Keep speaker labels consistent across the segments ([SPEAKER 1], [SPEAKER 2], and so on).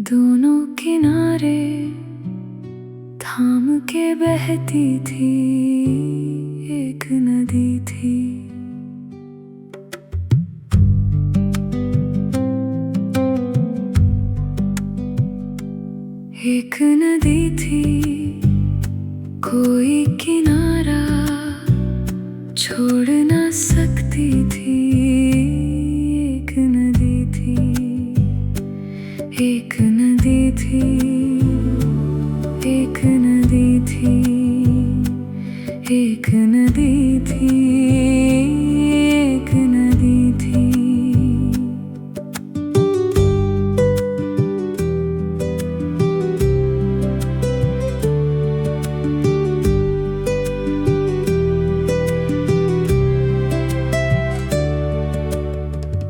[SPEAKER 1] दोनों किनारे थाम के बहती थी एक नदी थी। एक नदी थी, कोई किनारा छोड़ ना सकती थी। एक नदी थी, एक नदी थी, एक नदी थी, एक नदी थी, एक नदी थी।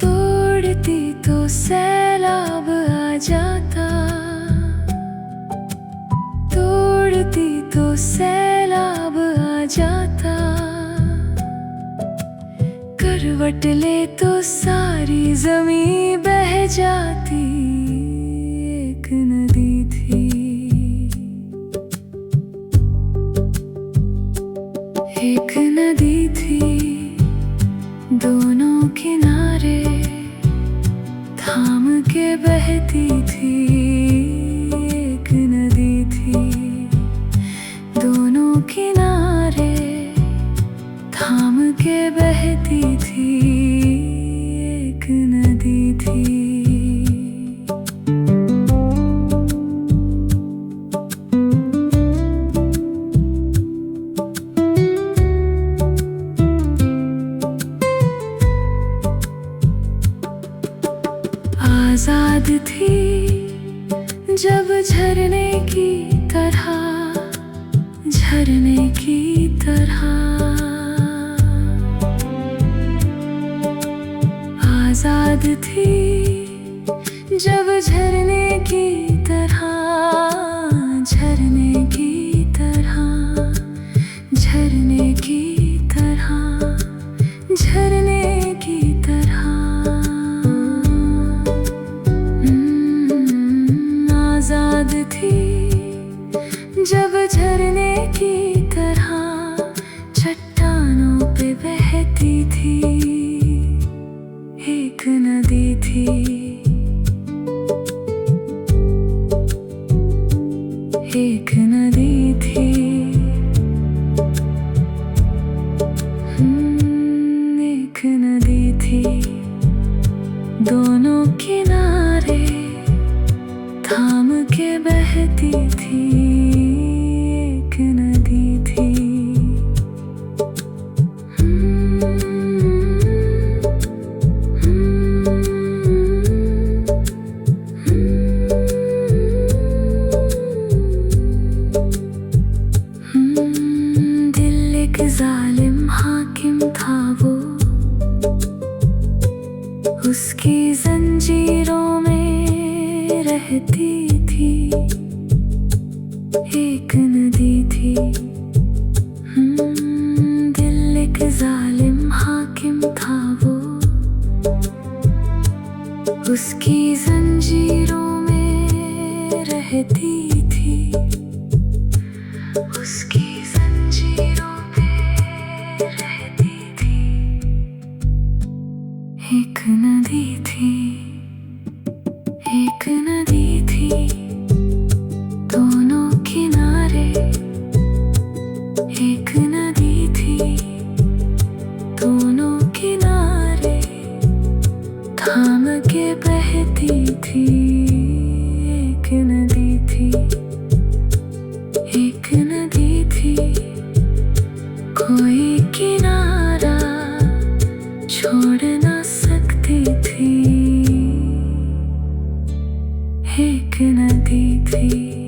[SPEAKER 1] तोड़ती तो सैलाब आ जाता, तोड़ती तो सैलाब आ जाता। करवट ले तो सारी ज़मीं बह जाती। एक नदी थी, एक नदी थी, दोनों किनारे थाम के बहती थी। एक नदी थी, दोनों किनारे थाम के बहती थी। एक नदी थी। आजाद थी जब झरने की तरह, झरने की तरह। आजाद थी जब झरने की तरह, झरने की तरह, झरने की तरह, झरने की तरह। आजाद थी जब झरने की तरह चट्टानों पे बहती थी। एक नदी थी, एक नदी थी, एक नदी थी, दोनों किनारे थाम के बहती थी। एक नदी थी। दिल एक जालिम हाकिम था वो, उसकी जंजीरों में रहती थी। एक नदी थी। दिल एक जालिम हाकिम था वो, उसकी जंजीरों में रहती थी। उसकी जंजीरों में रहती थी। एक नदी थी, एक नदी थी, दोनों किनारे। एक नदी थी, दोनों किनारे थाम के बहती थी। एक नदी थी, एक नदी थी, कोई किनारा छोड़ ना सकती थी। एक नदी थी।